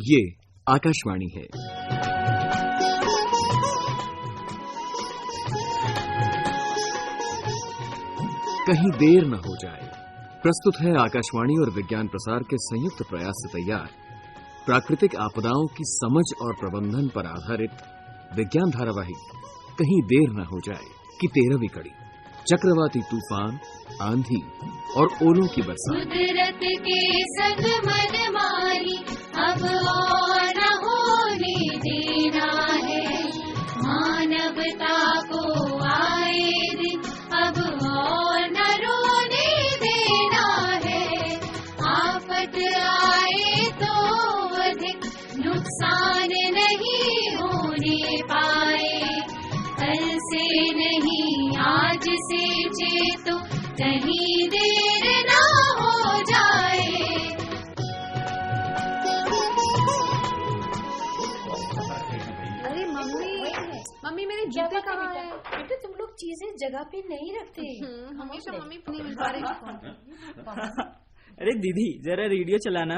ये आकाशवाणी है। कहीं देर न हो जाए, प्रस्तुत है आकाशवाणी और विज्ञान प्रसार के संयुक्त प्रयास से तैयार प्राकृतिक आपदाओं की समझ और प्रबंधन पर आधारित विज्ञान धारावाहिक कहीं देर न हो जाए कि 13वीं कड़ी चक्रवाती तूफान, आंधी और ओलों की बरसात। कुदरत के संग मनमानी अब और न होने देना है, मानवता को आए दिन अब और न रोने देना है। आफत आए तो अधिक नुकसान नहीं होने पाए, कल से नहीं आज से चेतो कहीं देर ना हो जाए। अरे मम्मी मेरे जूते कहाँ हैं? बेटा तुम लोग चीजें जगह पे नहीं रखते। हमेशा मम्मी नहीं मिल पा रही। अरे दीदी जरा रेडियो चलाना।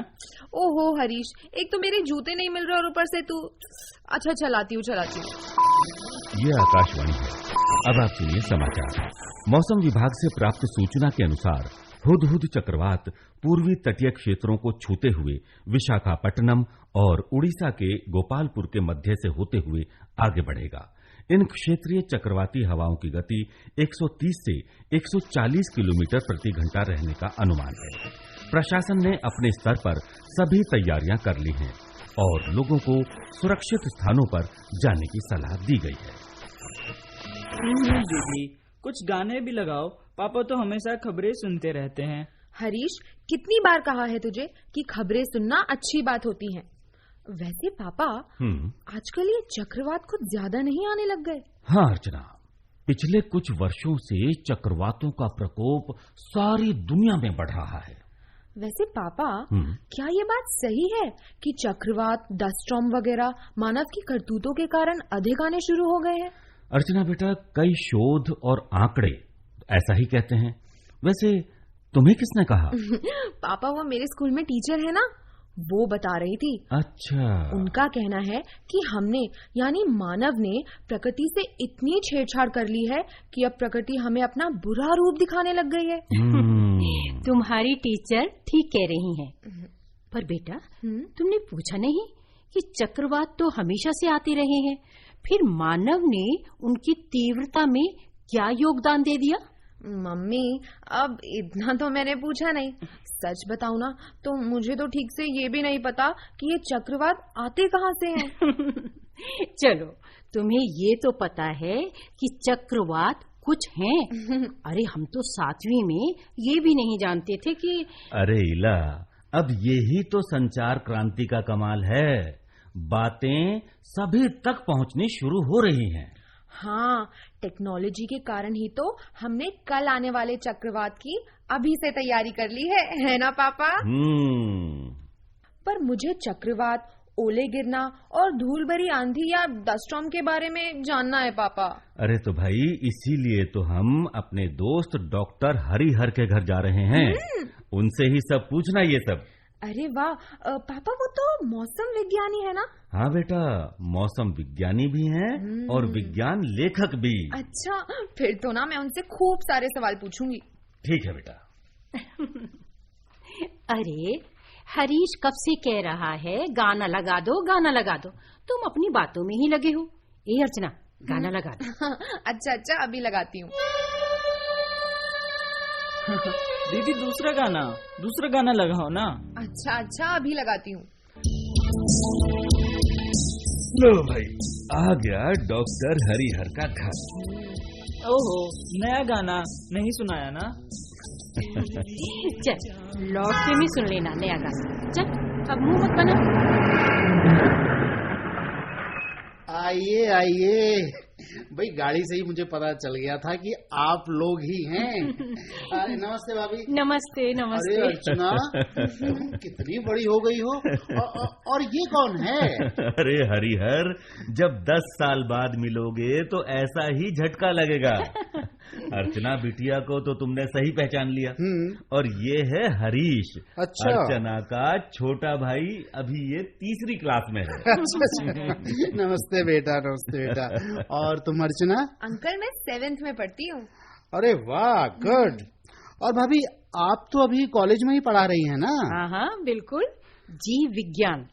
ओहो हरीश, एक तो मेरे जूते नहीं मिल रहे और ऊपर से तू। अच्छा चलाती हूँ। ये आकाशवाणी है। अब आप सुनिए समाचार। मौसम विभाग से प्राप्त सूचना के अनुसार हुदहुद चक्रवात पूर्वी तटीय क्षेत्रों को छूते हुए विशाखापट्टनम और उड़ीसा के गोपालपुर के मध्य से होते हुए आगे बढ़ेगा। इन क्षेत्रीय चक्रवाती हवाओं की गति 130 से 140 किलोमीटर प्रति घंटा रहने का अनुमान है। प्रशासन ने अपने स्तर पर सभी तैयारियां कर ली हैं और लोगों को सुरक्षित स्थानों पर जाने की सलाह दी गई है। दीदी कुछ गाने भी लगाओ, पापा तो हमेशा खबरें सुनते रहते हैं। हरीश, कितनी बार कहा है तुझे कि खबरें सुनना अच्छी बात होती है। वैसे पापा आजकल ये चक्रवात कुछ ज्यादा नहीं आने लग गए? हाँ अर्चना, पिछले कुछ वर्षों से चक्रवातों का प्रकोप सारी दुनिया में बढ़ रहा है। वैसे पापा क्या ये बात सही है कि चक्रवात, डस्ट स्टॉर्म वगैरह मानव की करतूतों के कारण अधिक आने शुरू हो गए हैं? अर्चना बेटा, कई शोध और आंकड़े ऐसा ही कहते हैं। वैसे तुम्हें किसने कहा? पापा वो मेरे स्कूल में टीचर है ना, वो बता रही थी। अच्छा। उनका कहना है कि हमने यानी मानव ने प्रकृति से इतनी छेड़छाड़ कर ली है कि अब प्रकृति हमें अपना बुरा रूप दिखाने लग गई है। तुम्हारी टीचर ठीक कह रही हैं। पर बेटा तुमने पूछा नहीं कि चक्रवात तो हमेशा से आते रहे हैं, फिर मानव ने उनकी तीव्रता में क्या योगदान दे दिया? मम्मी अब इतना तो मैंने पूछा नहीं। सच बताऊं ना तो मुझे तो ठीक से ये भी नहीं पता कि ये चक्रवात आते कहाँ से हैं। चलो तुम्हें ये तो पता है कि चक्रवात कुछ हैं। अरे हम तो 7वीं में ये भी नहीं जानते थे कि। अरे इला, अब यही तो संचार क्रांति का कमाल है। बातें सभी तक पहुंचनी शुरू हो रही हैं। हाँ, टेक्नोलॉजी के कारण ही तो हमने कल आने वाले चक्रवात की अभी से तैयारी कर ली है ना पापा? पर मुझे चक्रवात, ओले गिरना और धूल भरी आंधी या डस्ट स्टॉर्म के बारे में जानना है पापा। अरे तो भाई इसीलिए तो हम अपने दोस्त डॉक्टर हरिहर के घर जा रहे हैं। उनसे ही सब पूछना ये सब। अरे वाह पापा, वो तो मौसम विज्ञानी है ना? हाँ बेटा, मौसम विज्ञानी भी हैं और विज्ञान लेखक भी। अच्छा, फिर तो ना मैं उनसे खूब सारे सवाल पूछूंगी। ठीक है बेटा। अरे हरीश कब से कह रहा है गाना लगा दो, गाना लगा दो। तुम अपनी बातों में ही लगे हो। ए अर्चना, गाना लगा दो। अच्छा अभी लगाती हूँ। दीदी दूसरा गाना लगाओ ना। अच्छा अभी लगाती हूँ। लो भाई, आ गया डॉक्टर हरिहर का घर। ओहो, नया गाना नहीं सुनाया ना? चल लौट के भी सुन लेना नया गाना। चल अब मुंह मत बना। आइए भाई, गाड़ी से ही मुझे पता चल गया था कि आप लोग ही हैं। नमस्ते भाभी। नमस्ते। अरे अर्चना, तुम कितनी बड़ी हो गई हो। और ये कौन है? अरे हरिहर, जब 10 साल बाद मिलोगे तो ऐसा ही झटका लगेगा। अर्चना बिटिया को तो तुमने सही पहचान लिया। और ये है हरीश। अच्छा। अर्चना का छोटा भाई, अभी ये 3री क्लास में है। नमस्ते बेटा, नमस्ते बेटा। और तुम अर्चना? अंकल मैं 7th में पढ़ती हूँ। अरे वाह, गुड। और भाभी आप तो अभी कॉलेज में ही पढ़ा रही हैं ना? हाँ हाँ बिल्कुल, जीव विज्ञान।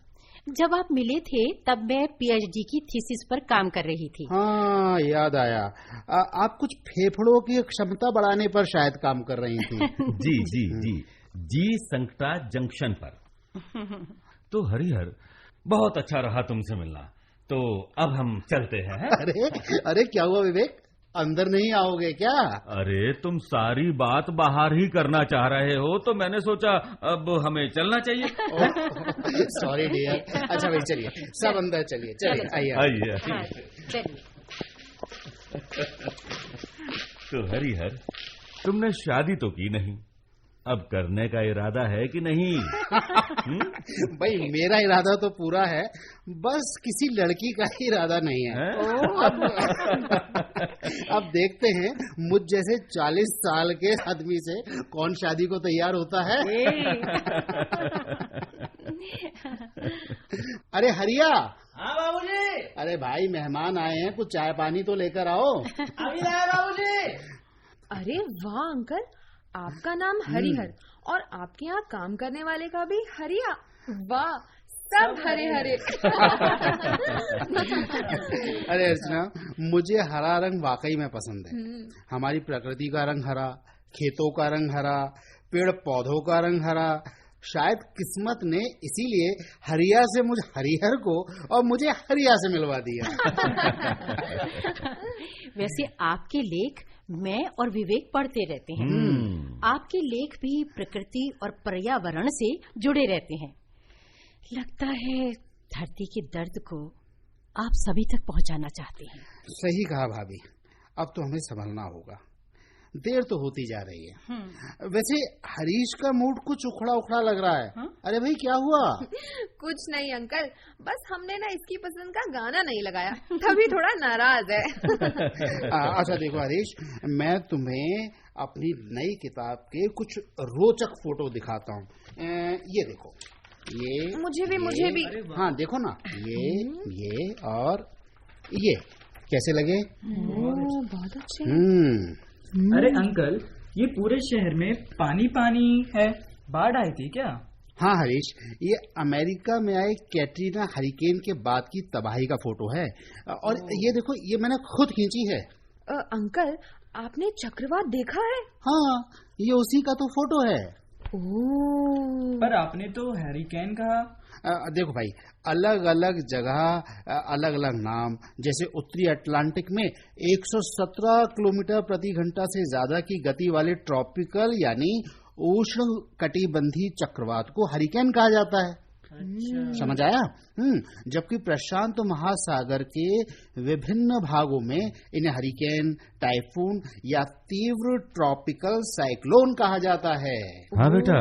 जब आप मिले थे तब मैं पीएचडी की थीसिस पर काम कर रही थी। हाँ, याद आया। आप कुछ फेफड़ों की क्षमता बढ़ाने पर शायद काम कर रही थी। जी जी जी, जी संकटा जंक्शन पर। तो हरिहर, बहुत अच्छा रहा तुमसे मिलना। तो अब हम चलते हैं। अरे क्या हुआ विवेक, अंदर नहीं आओगे क्या? अरे तुम सारी बात बाहर ही करना चाह रहे हो, तो मैंने सोचा अब हमें चलना चाहिए। Sorry dear. अच्छा भाई चलिए, सब अंदर चलिए, चलिए आइए। हाँ, चलिए। तो हरिहर, तुमने शादी तो की नहीं, अब करने का इरादा है कि नहीं? भाई मेरा इरादा तो पूरा है, बस किसी लड़की का इरादा नहीं है। अब देखते हैं मुझ जैसे 40 साल के आदमी से कौन शादी को तैयार होता है। अरे हरिया। हाँ बाबूजी। अरे भाई मेहमान आए हैं, कुछ चाय पानी तो लेकर आओ। अभी लाया बाबूजी। अरे वाह अंकल, आपका नाम हरिहर और आपके यहाँ काम करने वाले का भी हरिया। वाह, सब हरे हरे। अरे अर्चना, मुझे हरा रंग वाकई में पसंद है। हमारी प्रकृति का रंग हरा, खेतों का रंग हरा, पेड़ पौधों का रंग हरा। शायद किस्मत ने इसीलिए हरिया से मुझे हरिहर को और मुझे हरिया से मिलवा दिया। वैसे आपके लेख मैं और विवेक पढ़ते रहते हैं। आपके लेख भी प्रकृति और पर्यावरण से जुड़े रहते हैं। लगता है धरती के दर्द को आप सभी तक पहुंचाना चाहते हैं। सही कहा भाभी, अब तो हमें संभलना होगा, देर तो होती जा रही है। वैसे हरीश का मूड कुछ उखड़ा उखड़ा लग रहा है। अरे भाई क्या हुआ? कुछ नहीं अंकल, बस हमने ना इसकी पसंद का गाना नहीं लगाया, तभी थोड़ा नाराज है। अच्छा देखो हरीश, मैं तुम्हें अपनी नई किताब के कुछ रोचक फोटो दिखाता हूँ। ये देखो, ये मुझे भी। हाँ देखो ना, ये और ये कैसे लगे? बहुत अच्छे। अरे अंकल, ये पूरे शहर में पानी पानी है, बाढ़ आई थी क्या? हाँ हरीश, ये अमेरिका में आए कैटरीना हरिकेन के बाद की तबाही का फोटो है। और ये देखो, ये मैंने खुद खींची है। अंकल, आपने चक्रवात देखा है? हाँ, ये उसी का तो फोटो है। पर आपने तो हरिकेन कहा। देखो भाई, अलग अलग जगह अलग अलग नाम। जैसे उत्तरी अटलांटिक में 117 किलोमीटर प्रति घंटा से ज्यादा की गति वाले ट्रॉपिकल यानी उष्ण कटिबंधी चक्रवात को हरिकेन कहा जाता है। समझ आया? जबकि प्रशांत महासागर के विभिन्न भागों में इन्हें हरिकेन, टाइफून या तीव्र ट्रॉपिकल साइक्लोन कहा जाता है। हाँ बेटा,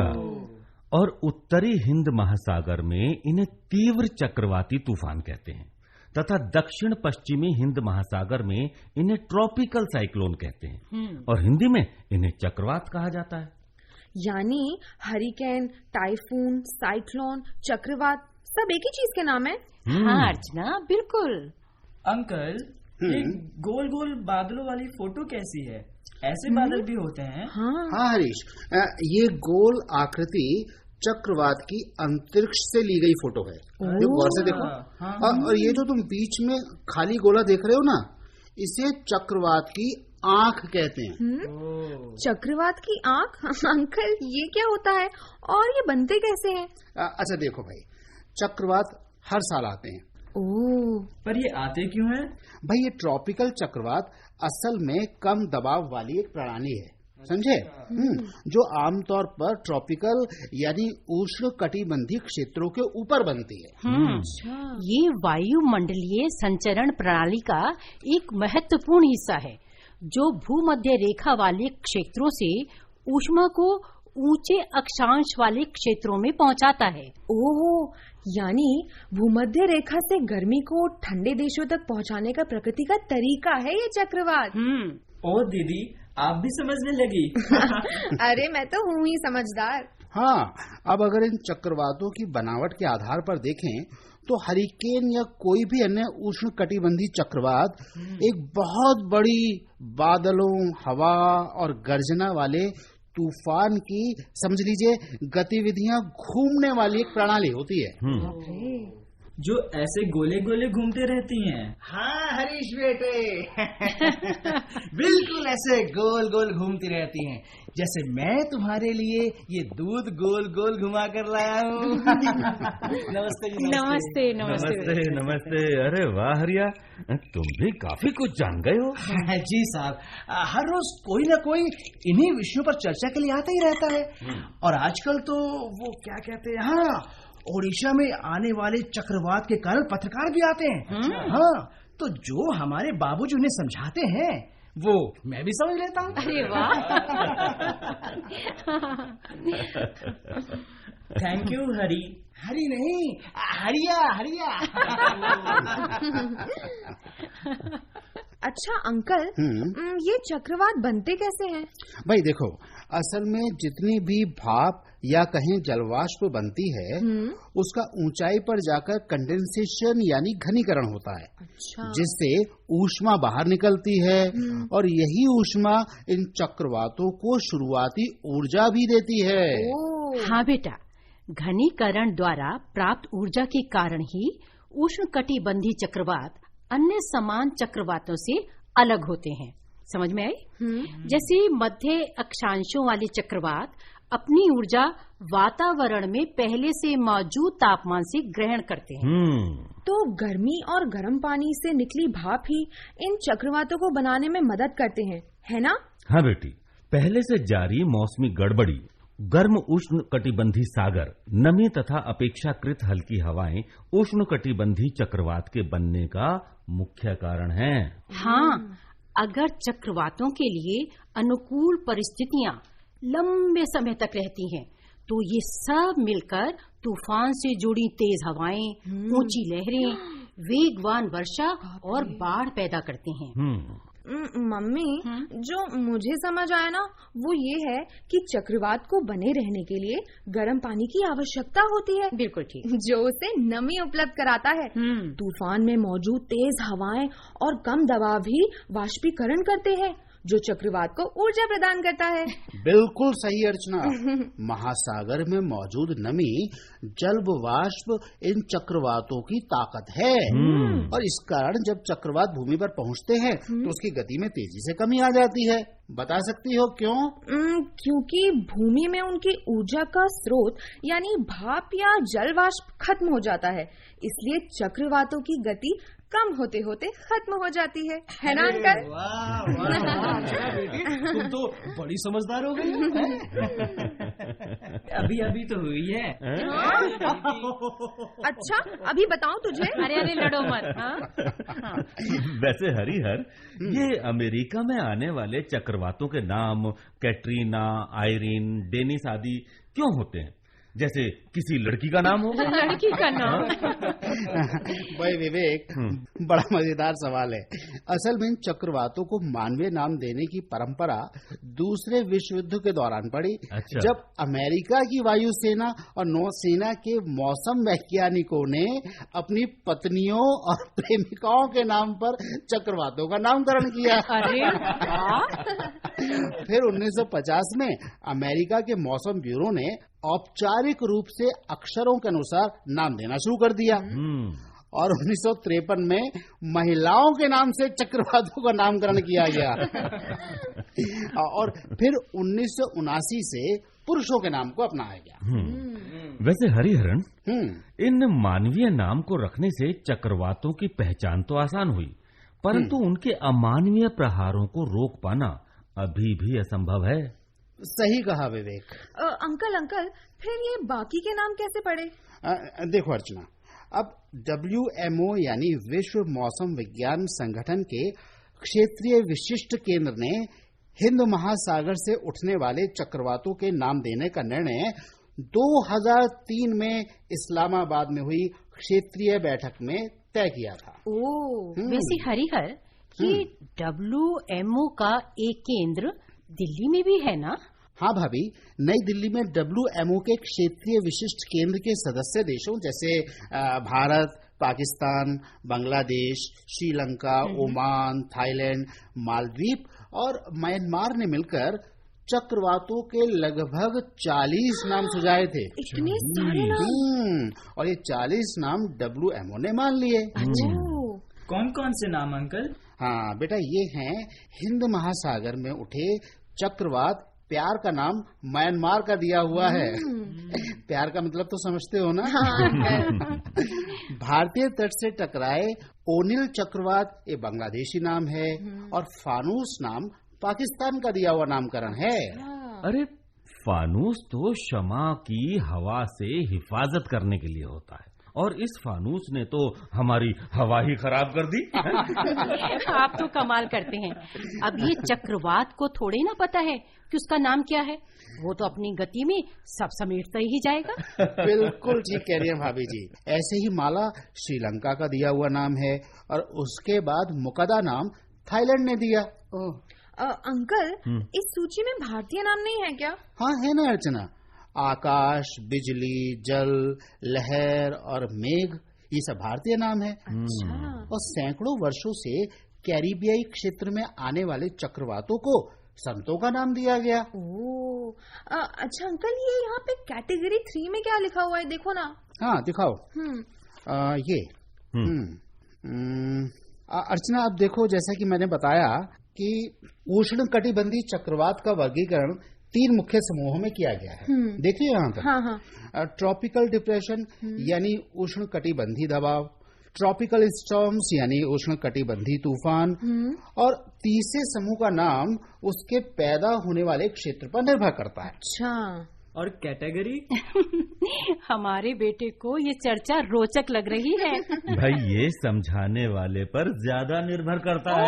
और उत्तरी हिंद महासागर में इन्हें तीव्र चक्रवाती तूफान कहते हैं तथा दक्षिण पश्चिमी हिंद महासागर में इन्हें ट्रॉपिकल साइक्लोन कहते हैं और हिंदी में इन्हें चक्रवात कहा जाता है। यानी हरिकेन, टाइफून, साइक्लोन, चक्रवात सब एक ही चीज के नाम है। हाँ अर्चना, बिल्कुल। अंकल, ये गोल गोल बादलों वाली फोटो कैसी है? ऐसे बादल भी होते हैं? हाँ हरीश, ये गोल आकृति चक्रवात की अंतरिक्ष से ली गई फोटो है। जो गौर से देखो। और ये जो तुम बीच में खाली गोला देख रहे हो ना, इसे चक्रवात की आंख कहते हैं। चक्रवात की आंख? अंकल, ये क्या होता है और ये बनते कैसे हैं? अच्छा देखो भाई, चक्रवात हर साल आते हैं। पर ये आते क्यों हैं? भाई ये ट्रॉपिकल चक्रवात असल में कम दबाव वाली एक प्रणाली है, समझे? जो आमतौर पर ट्रॉपिकल यानी उष्ण कटिबंधीय क्षेत्रों के ऊपर बनती है। ये वायुमंडलीय संचरण प्रणाली का एक महत्वपूर्ण हिस्सा है जो भूमध्य रेखा वाले क्षेत्रों से ऊष्मा को ऊंचे अक्षांश वाले क्षेत्रों में पहुंचाता है। ओह, यानी भूमध्य रेखा से गर्मी को ठंडे देशों तक पहुंचाने का प्रकृति का तरीका है ये चक्रवात। और दीदी, आप भी समझने लगी। अरे मैं तो हूँ ही समझदार। हाँ, अब अगर इन चक्रवातों की बनावट के आधार पर देखें तो हरिकेन या कोई भी अन्य उष्ण कटिबंधीय चक्रवात एक बहुत बड़ी बादलों, हवा और गर्जना वाले तूफान की, समझ लीजिए, गतिविधियां घूमने वाली एक प्रणाली होती है जो ऐसे गोले गोले घूमते रहती हैं। हाँ हरीश बेटे, बिल्कुल ऐसे गोल गोल घूमती रहती हैं, जैसे मैं तुम्हारे लिए ये दूध गोल गोल घुमा कर लाया हूँ। नमस्ते जी। नमस्ते। नमस्ते नमस्ते। अरे वाह हरिया, तुम भी काफी कुछ जान गए हो। जी साहब, हर रोज कोई न कोई इन्हीं विषयों पर चर्चा के लिए आता ही रहता है। और आजकल तो वो क्या कहते हैं, हाँ, ओडिशा में आने वाले चक्रवात के कारण पत्रकार भी आते हैं। हाँ, तो जो हमारे बाबूजी उन्हें समझाते हैं वो मैं भी समझ लेता हूँ। अरे वाह। थैंक यू हरी। हरी नहीं, हरिया हरिया। अच्छा अंकल, ये चक्रवात बनते कैसे हैं? भाई देखो, असल में जितनी भी भाप या कहें जलवाष्प बनती है उसका ऊंचाई पर जाकर कंडेंसेशन यानी घनीकरण होता है। अच्छा। जिससे ऊष्मा बाहर निकलती है और यही ऊष्मा इन चक्रवातों को शुरुआती ऊर्जा भी देती है। हाँ बेटा, घनीकरण द्वारा प्राप्त ऊर्जा के कारण ही उष्णकटिबंधीय चक्रवात अन्य समान चक्रवातों से अलग होते हैं। समझ में आई? जैसे मध्य अक्षांशों वाले चक्रवात अपनी ऊर्जा वातावरण में पहले से मौजूद तापमान से ग्रहण करते हैं। तो गर्मी और गर्म पानी से निकली भाप ही इन चक्रवातों को बनाने में मदद करते हैं, है ना? हाँ बेटी, पहले से जारी मौसमी गड़बड़ी, गर्म उष्ण कटिबंधीय सागर, नमी तथा अपेक्षाकृत हल्की हवाएं उष्ण कटिबंधीय चक्रवात के बनने का मुख्य कारण है। हाँ, अगर चक्रवातों के लिए अनुकूल परिस्थितियां लंबे समय तक रहती हैं, तो ये सब मिलकर तूफान से जुड़ी तेज हवाएं, ऊंची लहरें, वेगवान वर्षा और बाढ़ पैदा करते हैं। मम्मी, जो मुझे समझ आया ना वो ये है कि चक्रवात को बने रहने के लिए गर्म पानी की आवश्यकता होती है। बिल्कुल ठीक। जो उसे नमी उपलब्ध कराता है। तूफान में मौजूद तेज हवाएं और कम दबाव भी वाष्पीकरण करते हैं, जो चक्रवात को ऊर्जा प्रदान करता है। बिल्कुल सही अर्चना। महासागर में मौजूद नमी, जल वाष्प इन चक्रवातों की ताकत है और इस कारण जब चक्रवात भूमि पर पहुंचते हैं तो उसकी गति में तेजी से कमी आ जाती है। बता सकती हो क्यों? क्योंकि भूमि में उनकी ऊर्जा का स्रोत यानी भाप या जल वाष्प खत्म हो जाता है, इसलिए चक्रवातों की गति कम होते होते खत्म हो जाती है ना अंकल? बेटी, तुम तो बड़ी समझदार हो गई। अभी अभी तो हुई है। अच्छा, अभी बताऊं तुझे? अरे लड़ो मत। हाँ? वैसे हरिहर, ये अमेरिका में आने वाले चक्रवातों के नाम कैटरीना, आयरीन, डेनिस आदि क्यों होते हैं? जैसे किसी लड़की का नाम हो। लड़की का नाम? भाई विवेक, बड़ा मजेदार सवाल है। असल में इन चक्रवातों को मानवीय नाम देने की परंपरा दूसरे विश्व युद्ध के दौरान पड़ी। अच्छा। जब अमेरिका की वायुसेना और नौसेना के मौसम वैज्ञानिकों ने अपनी पत्नियों और प्रेमिकाओं के नाम पर चक्रवातों का नामकरण किया। अरे फिर 1950 में अमेरिका के मौसम ब्यूरो ने औपचारिक रूप से अक्षरों के अनुसार नाम देना शुरू कर दिया और 1953 में महिलाओं के नाम से चक्रवातों का नामकरण किया गया और फिर 1979 से पुरुषों के नाम को अपनाया गया। वैसे हरिहरन, इन मानवीय नाम को रखने से चक्रवातों की पहचान तो आसान हुई, परंतु उनके अमानवीय प्रहारों को रोक पाना अभी भी असंभव है। सही कहा विवेक। अंकल, फिर ये बाकी के नाम कैसे पड़े? देखो अर्चना, अब WMO यानी विश्व मौसम विज्ञान संगठन के क्षेत्रीय विशिष्ट केंद्र ने हिंद महासागर से उठने वाले चक्रवातों के नाम देने का निर्णय 2003 में इस्लामाबाद में हुई क्षेत्रीय बैठक में तय किया था। वैसे हरिहर, ये WMO का एक केंद्र दिल्ली में भी है ना? हाँ भाभी, नई दिल्ली में WMO के क्षेत्रीय विशिष्ट केंद्र के सदस्य देशों जैसे भारत, पाकिस्तान, बांग्लादेश, श्रीलंका, ओमान, थाईलैंड, मालदीव और म्यांमार ने मिलकर चक्रवातों के लगभग 40 नाम सुझाए थे। इतने सारे नाम? और ये 40 नाम WMO ने मान लिए। कौन कौन से नाम अंकल? हाँ बेटा, ये हैं हिंद महासागर में उठे चक्रवात प्यार का नाम म्यांमार का दिया हुआ है। प्यार का मतलब तो समझते हो ना? भारतीय तट से टकराए ओनिल चक्रवात ये बांग्लादेशी नाम है और फानूस नाम पाकिस्तान का दिया हुआ नामकरण है। अरे फानूस तो शमा की हवा से हिफाजत करने के लिए होता है और इस फानूस ने तो हमारी हवा ही खराब कर दी। आप तो कमाल करते हैं। अब ये चक्रवात को थोड़े ना पता है कि उसका नाम क्या है। वो तो अपनी गति में सब समेटता ही जाएगा। बिल्कुल ठीक कह रही हैं भाभी जी। ऐसे ही माला श्रीलंका का दिया हुआ नाम है और उसके बाद मुकदा नाम थाईलैंड ने दिया। अंकल, इस सूची में भारतीय नाम नहीं है क्या? हाँ है ना अर्चना। आकाश, बिजली, जल, लहर और मेघ ये सब भारतीय नाम है। और सैकड़ों वर्षों से कैरिबियाई क्षेत्र में आने वाले चक्रवातों को संतों का नाम दिया गया। अच्छा अंकल, ये यहाँ पे कैटेगरी 3 में क्या लिखा हुआ है? देखो ना। हाँ दिखाओ। ये अर्चना, अब देखो, जैसा कि मैंने बताया कि उष्णकटिबंधीय चक्रवात का वर्गीकरण 3 मुख्य समूहों में किया गया है। देखिए यहाँ पर। हाँ। ट्रॉपिकल डिप्रेशन यानी उष्णकटिबंधीय दबाव, ट्रॉपिकल स्टॉर्म्स यानी उष्णकटिबंधीय तूफान और तीसरे समूह का नाम उसके पैदा होने वाले क्षेत्र पर निर्भर करता है। अच्छा। और कैटेगरी? हमारे बेटे को ये चर्चा रोचक लग रही है। भाई ये समझाने वाले पर ज्यादा निर्भर करता है।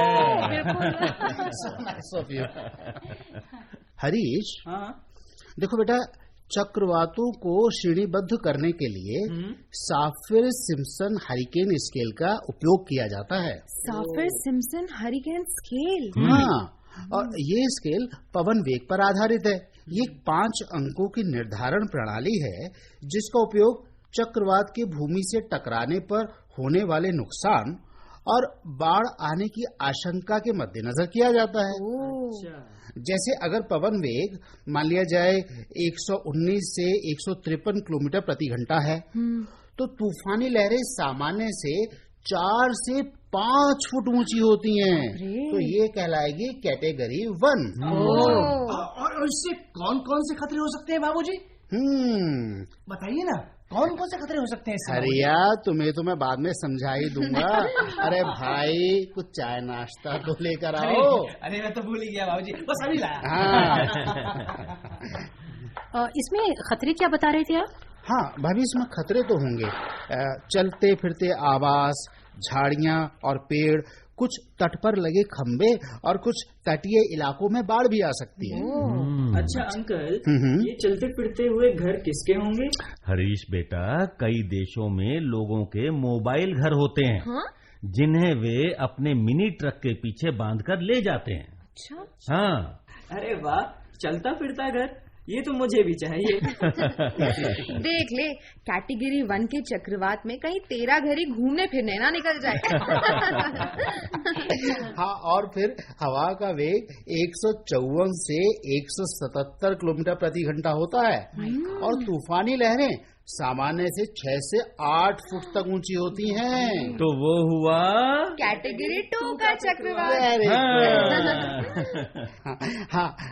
हरीश, हाँ? देखो बेटा, चक्रवातों को श्रेणीबद्ध करने के लिए साफिर सिम्पसन हरिकेन स्केल का उपयोग किया जाता है। साफिर सिम्पसन हरिकेन स्केल? हाँ, और ये स्केल पवन वेग पर आधारित है। ये 5 अंकों की निर्धारण प्रणाली है जिसका उपयोग चक्रवात के भूमि से टकराने पर होने वाले नुकसान और बाढ़ आने की आशंका के मद्देनजर किया जाता है। जैसे अगर पवन वेग मान लिया जाए 119 से 153 किलोमीटर प्रति घंटा है, तो तूफानी लहरें सामान्य से 4 से 5 फुट ऊंची होती हैं। तो ये कहलाएगी कैटेगरी 1। और इससे कौन कौन से खतरे हो सकते हैं बाबूजी? बताइए ना, कौन कौन से खतरे हो सकते हैं? हरिया, तुम्हें तो मैं बाद में समझा ही दूंगा। अरे भाई, कुछ चाय नाश्ता तो लेकर आओ। अरे मैं तो भूल ही गया बाबूजी, बस अभी लाया। हाँ। इसमें खतरे क्या बता रहे थे आप? हाँ भाभी, इसमें खतरे तो होंगे। चलते फिरते आवास, झाड़ियाँ और पेड़, कुछ तट पर लगे खंबे और कुछ तटीय इलाकों में बाढ़ भी आ सकती है। अच्छा अंकल, ये चलते फिरते हुए घर किसके होंगे? हरीश बेटा, कई देशों में लोगों के मोबाइल घर होते हैं। हाँ? जिन्हें वे अपने मिनी ट्रक के पीछे बांधकर ले जाते हैं। अच्छा। हाँ। अरे वाह, चलता फिरता घर, ये तो मुझे भी चाहिए। देख ले, कैटेगरी 1 के चक्रवात में कहीं तेरा घर ही घूमने फिरने ना निकल जाए। हाँ, और फिर हवा का वेग 154 से 177 किलोमीटर प्रति घंटा होता है और तूफानी लहरें सामान्य से 6 से 8 फुट तक ऊंची होती हैं। तो वो हुआ कैटेगरी 2 का चक्रवात।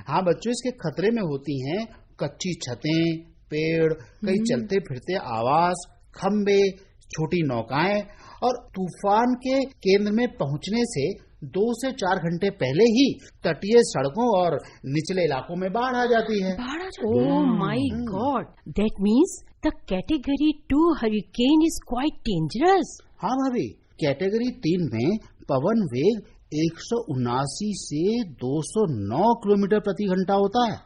हाँ बच्चों, इसके खतरे में होती हैं कच्ची छतें, पेड़, कई चलते फिरते आवास, खंबे, छोटी नौकाएं और तूफान के केंद्र में पहुंचने से 2 से 4 घंटे पहले ही तटीय सड़कों और निचले इलाकों में बाढ़ आ जाती है। Oh my God, that means the category 2 hurricane is quite dangerous. हाँ भाभी, कैटेगरी 3 में पवन वेग 179 से 209 किलोमीटर प्रति घंटा होता है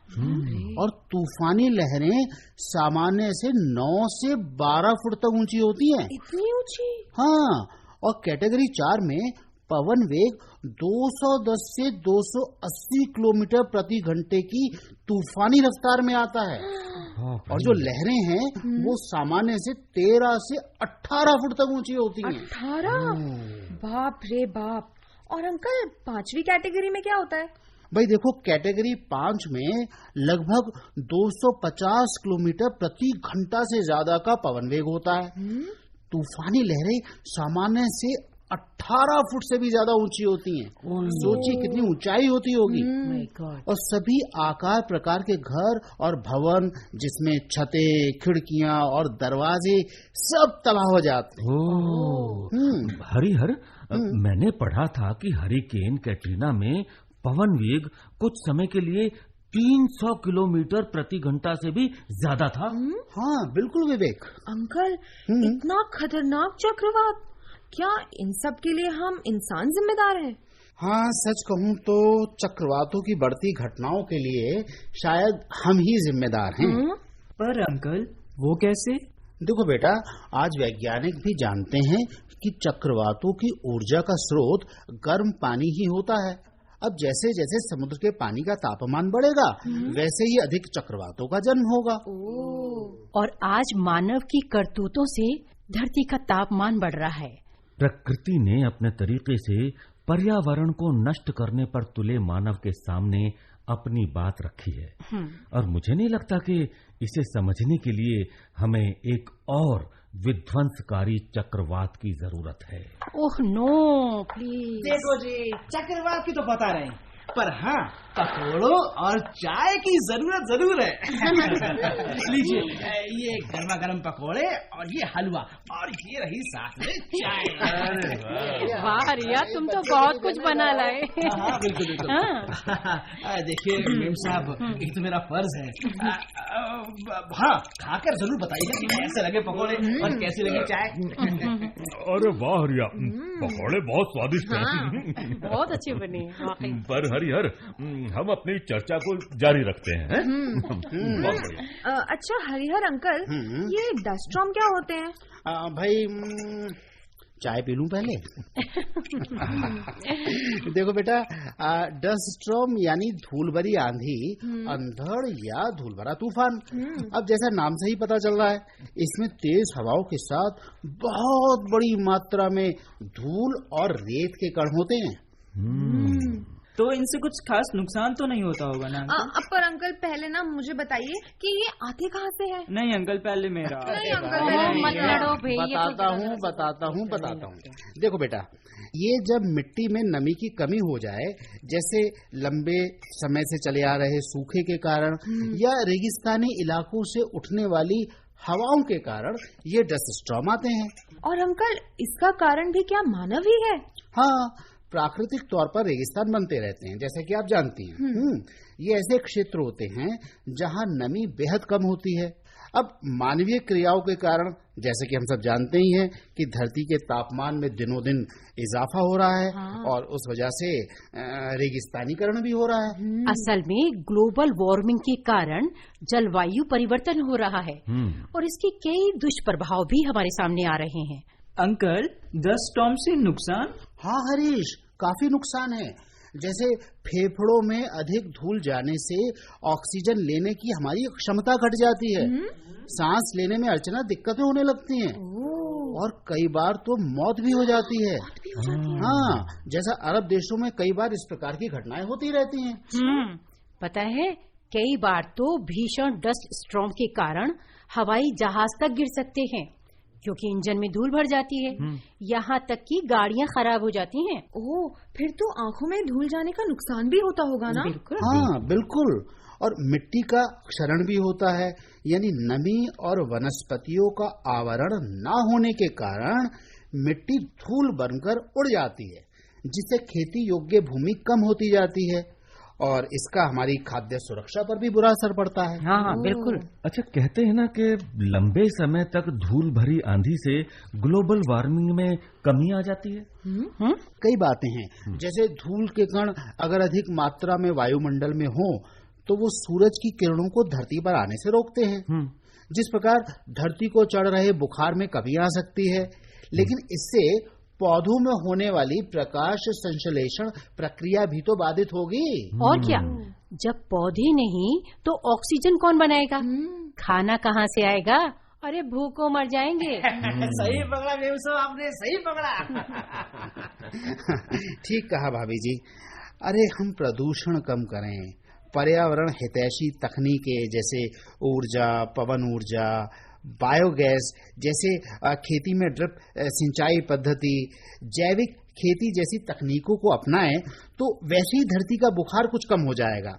और तूफानी लहरें सामान्य से 9 से 12 फुट तक ऊंची होती हैं। इतनी ऊंची? हाँ, और कैटेगरी 4 में पवन वेग 210 से 280 किलोमीटर प्रति घंटे की तूफानी रफ्तार में आता है। और जो लहरें हैं वो सामान्य से 13 से 18 फुट तक ऊंची होती हैं। 18? बाप रे बाप। और अंकल 5वीं कैटेगरी में क्या होता है? भाई देखो, कैटेगरी 5 में लगभग 250 किलोमीटर प्रति घंटा से ज्यादा का पवन वेग होता है। तूफानी लहरें सामान्य से 18 फुट से भी ज्यादा ऊंची होती हैं। सोचिए कितनी ऊंचाई होती होगी। और सभी आकार प्रकार के घर और भवन, जिसमें छतें, खिड़कियां और दरवाजे सब तबाह हो जाते हैं। हरिहर, मैंने पढ़ा था कि हरिकेन कैटरीना में पवन वेग कुछ समय के लिए 300 किलोमीटर प्रति घंटा से भी ज्यादा था। हाँ बिल्कुल विवेक। अंकल, इतना खतरनाक चक्रवात, क्या इन सब के लिए हम इंसान जिम्मेदार हैं? हाँ, सच कहूँ तो चक्रवातों की बढ़ती घटनाओं के लिए शायद हम ही जिम्मेदार हैं। पर अंकल, वो कैसे? देखो बेटा, आज वैज्ञानिक भी जानते हैं कि चक्रवातों की ऊर्जा का स्रोत गर्म पानी ही होता है। अब जैसे जैसे समुद्र के पानी का तापमान बढ़ेगा, वैसे ही अधिक चक्रवातों का जन्म होगा। और आज मानव की करतूतों से धरती का तापमान बढ़ रहा है। प्रकृति ने अपने तरीके से पर्यावरण को नष्ट करने पर तुले मानव के सामने अपनी बात रखी है। और मुझे नहीं लगता कि इसे समझने के लिए हमें एक और विध्वंसकारी चक्रवात की जरूरत है। Oh no, please. देखो जी, चक्रवात की तो पता नहीं, पर हाँ, पकोड़ों और चाय की जरूरत जरूर है। लीजिए, ये गर्मा गर्म पकोड़े और ये हलवा, और ये रही साथ में चाय। वाह रिया, तुम तो बहुत कुछ बना लाए। हाँ, बिल्कुल बिल्कुल। देखिए मेम साहब, एक तो मेरा फर्ज है। हाँ, खाकर जरूर बताइए कि कैसे लगे पकोड़े और कैसी लगी चाय। अरे वाह रिया, पकोड़े बहुत स्वादिष्ट हैं। बहुत अच्छे बने वाकई। पर हरिहर, हम अपनी चर्चा को जारी रखते हैं। अच्छा हरिहर अंकल, ये डस्ट स्टॉर्म क्या होते हैं? भाई चाय पी लूं पहले। देखो बेटा, डस्ट स्टॉर्म यानी धूल भरी आंधी, अंधड़ या धूल भरा तूफान। अब जैसा नाम से ही पता चल रहा है, इसमें तेज हवाओं के साथ बहुत बड़ी मात्रा में धूल और रेत के कण होते हैं। तो इनसे कुछ खास नुकसान तो नहीं होता होगा ना? पर अंकल पहले ना मुझे बताइए कि ये आते कहाँ से है? नहीं अंकल, पहले मेरा। नहीं अंकल, मत लड़ो भाई। बताता हूँ। देखो बेटा, ये जब मिट्टी में नमी की कमी हो जाए, जैसे लंबे समय से चले आ रहे सूखे के कारण या रेगिस्तानी इलाकों से उठने वाली हवाओं के कारण, ये डस्ट स्टॉर्म आते हैं। और अंकल, इसका कारण भी क्या मानव ही है? हाँ, प्राकृतिक तौर पर रेगिस्तान बनते रहते हैं, जैसे कि आप जानती हैं। ये ऐसे क्षेत्र होते हैं जहां नमी बेहद कम होती है। अब मानवीय क्रियाओं के कारण, जैसे कि हम सब जानते ही हैं कि धरती के तापमान में दिनों दिन इजाफा हो रहा है। और उस वजह से रेगिस्तानीकरण भी हो रहा है। असल में ग्लोबल वार्मिंग के कारण जलवायु परिवर्तन हो रहा है और इसके कई दुष्प्रभाव भी हमारे सामने आ रहे हैं। अंकल, डस्ट स्टॉर्म से नुकसान? हाँ हरीश, काफी नुकसान है। जैसे फेफड़ों में अधिक धूल जाने से ऑक्सीजन लेने की हमारी क्षमता घट जाती है। सांस लेने में अड़चना दिक्कतें होने लगती हैं और कई बार तो मौत भी हो जाती है। हाँ, जैसा अरब देशों में कई बार इस प्रकार की घटनाएं होती रहती हैं। पता है, कई बार तो भीषण डस्ट स्टॉर्म के कारण हवाई जहाज तक गिर सकते हैं, क्योंकि इंजन में धूल भर जाती है। यहाँ तक कि गाड़ियाँ खराब हो जाती हैं। ओह, फिर तो आंखों में धूल जाने का नुकसान भी होता होगा ना? बिल्कुल। हाँ बिल्कुल। और मिट्टी का क्षरण भी होता है, यानी नमी और वनस्पतियों का आवरण न होने के कारण मिट्टी धूल बनकर उड़ जाती है, जिससे खेती योग्य भूमि कम होती जाती है और इसका हमारी खाद्य सुरक्षा पर भी बुरा असर पड़ता है। हाँ बिल्कुल। अच्छा, कहते हैं ना कि लंबे समय तक धूल भरी आंधी से ग्लोबल वार्मिंग में कमी आ जाती है। कई बातें हैं, जैसे धूल के कण अगर अधिक मात्रा में वायुमंडल में हो तो वो सूरज की किरणों को धरती पर आने से रोकते हैं। जिस प्रकार धरती को चढ़ रहे बुखार में कमी आ सकती है, लेकिन इससे पौधों में होने वाली प्रकाश संश्लेषण प्रक्रिया भी तो बाधित होगी। और क्या, जब पौधे नहीं तो ऑक्सीजन कौन बनाएगा? खाना कहाँ से आएगा? अरे भूखों मर जाएंगे। सही पकड़ा मेम साहब, आपने सही पकड़ा। ठीक कहा भाभी जी। अरे हम प्रदूषण कम करें, पर्यावरण हितैषी तकनीकें जैसे ऊर्जा, पवन ऊर्जा, बायोगैस जैसे खेती में ड्रिप सिंचाई पद्धति, जैविक खेती जैसी तकनीकों को अपनाएं तो वैसे ही धरती का बुखार कुछ कम हो जाएगा।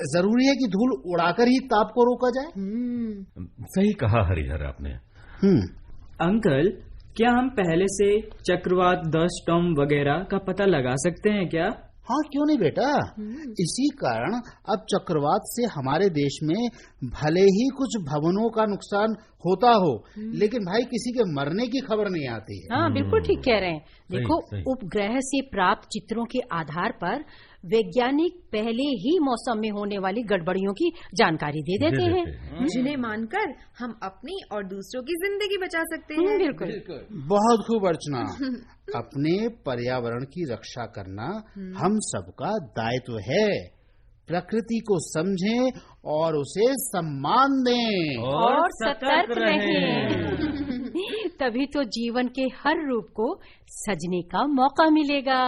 जरूरी है कि धूल उड़ाकर ही ताप को रोका जाए। सही कहा हरिहर आपने। अंकल, क्या हम पहले से चक्रवात, डस्ट स्टॉर्म वगैरह का पता लगा सकते हैं क्या? हाँ, क्यों नहीं बेटा। इसी कारण अब चक्रवात से हमारे देश में भले ही कुछ भवनों का नुकसान होता हो, लेकिन भाई किसी के मरने की खबर नहीं आती है। हाँ, बिल्कुल ठीक कह रहे हैं। देखो, सही। उपग्रह से प्राप्त चित्रों के आधार पर वैज्ञानिक पहले ही मौसम में होने वाली गड़बड़ियों की जानकारी दे देते हैं, जिन्हें मानकर हम अपनी और दूसरों की जिंदगी बचा सकते हैं। बिल्कुल। बहुत खूब अर्चना। अपने पर्यावरण की रक्षा करना हम सबका दायित्व है। प्रकृति को समझें और उसे सम्मान दें और सतर्क रहें। तभी तो जीवन के हर रूप को सजने का मौका मिलेगा।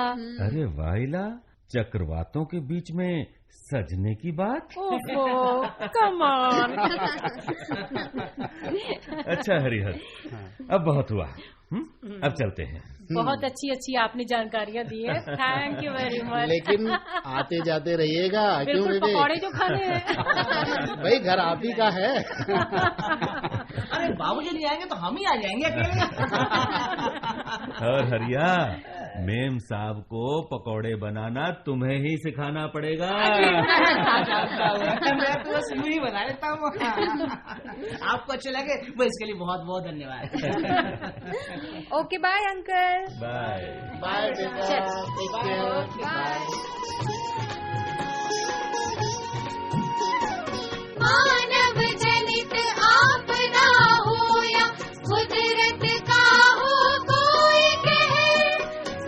अरे वाइला, चक्रवातों के बीच में सजने की बात। ओहो, कम ऑन। अच्छा हरिहर, अब बहुत हुआ। अब चलते हैं। बहुत अच्छी आपने जानकारियाँ दी है। Thank you very much. लेकिन आते जाते रहिएगा। क्यों बिल्कुल, बेटे? पकौड़े जो खाने हैं। भाई घर आप ही का है। अरे बाबूजी नहीं आएंगे तो हम ही आ जाएंगे अकेले। और हरिया, मेम साहब को पकौड़े बनाना तुम्हें ही सिखाना पड़ेगा। मैं तो बस यूं ही बना लेता हूँ। आपको अच्छे लगे वो इसके लिए बहुत बहुत धन्यवाद। Okay, bye uncle. Bye bye बेटा। Take care. बाय। मानव जनित आपदा हो या कुदरत का हो कोई कहर,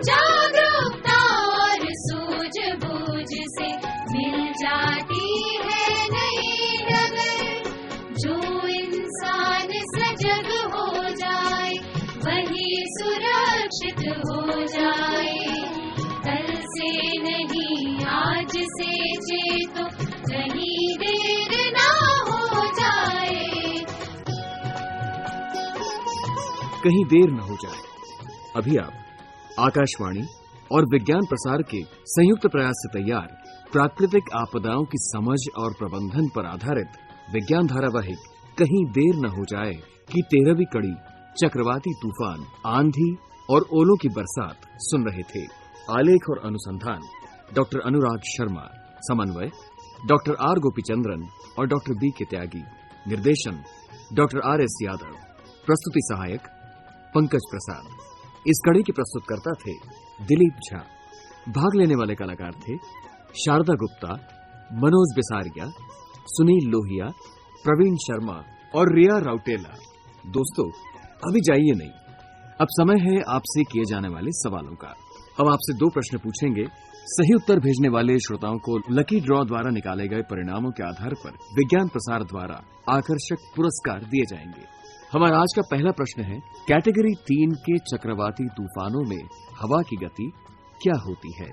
जागरूकता और सूझबूझ से मिल जाती है नई डगर। जो इंसान सजग हो जाए वही सुरक्षित हो जाए। कल से नहीं आज से चेतो, कहीं देर ना हो जाए। कहीं देर न हो जाए। अभी आप आकाशवाणी और विज्ञान प्रसार के संयुक्त प्रयास से तैयार प्राकृतिक आपदाओं की समझ और प्रबंधन पर आधारित विज्ञान धारावाहिक कहीं देर न हो जाए की 13वीं कड़ी चक्रवाती तूफान, आंधी और ओलों की बरसात सुन रहे थे। आलेख और अनुसंधान डॉक्टर अनुराग शर्मा, समन्वय डॉक्टर आर गोपीचंद्रन और डॉक्टर बी के त्यागी, निर्देशन डॉक्टर आर एस यादव, प्रस्तुति सहायक पंकज प्रसाद। इस कड़ी के प्रस्तुतकर्ता थे दिलीप झा। भाग लेने वाले कलाकार थे शारदा गुप्ता, मनोज बिसारिया, सुनील लोहिया, प्रवीण शर्मा और रिया राउटेला। दोस्तों, अभी जाइए नहीं, अब समय है आपसे किए जाने वाले सवालों का। हम आपसे 2 प्रश्न पूछेंगे। सही उत्तर भेजने वाले श्रोताओं को लकी ड्रॉ द्वारा निकाले गए परिणामों के आधार पर विज्ञान प्रसार द्वारा आकर्षक पुरस्कार दिए जाएंगे। हमारा आज का पहला प्रश्न है, कैटेगरी 3 के चक्रवाती तूफानों में हवा की गति क्या होती है?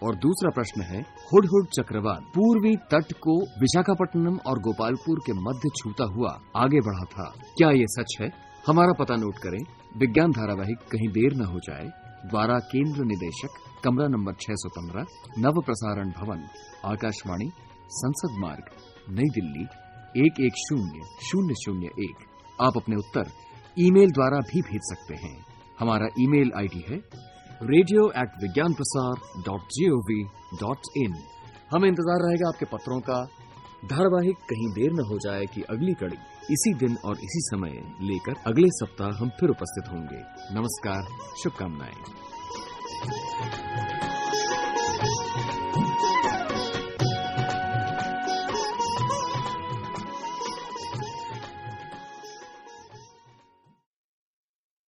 और दूसरा प्रश्न है, हुडहुड चक्रवात पूर्वी तट को विशाखापट्टनम और गोपालपुर के मध्य छूता हुआ आगे बढ़ा था, क्या ये सच है? हमारा पता नोट करें। विज्ञान धारावाहिक कहीं देर न हो जाए द्वारा केंद्र निदेशक, कमरा नंबर 615, नव प्रसारण भवन, आकाशवाणी, संसद मार्ग, नई दिल्ली 110001। आप अपने उत्तर ईमेल द्वारा भी भेज सकते हैं। हमारा ईमेल आईडी है radio@vigyanprasar.gov.in। हमें इंतजार रहेगा आपके पत्रों का। धारावाहिक कहीं देर न हो जाए कि अगली कड़ी इसी दिन और इसी समय लेकर अगले सप्ताह हम फिर उपस्थित होंगे। नमस्कार, शुभकामनाएं।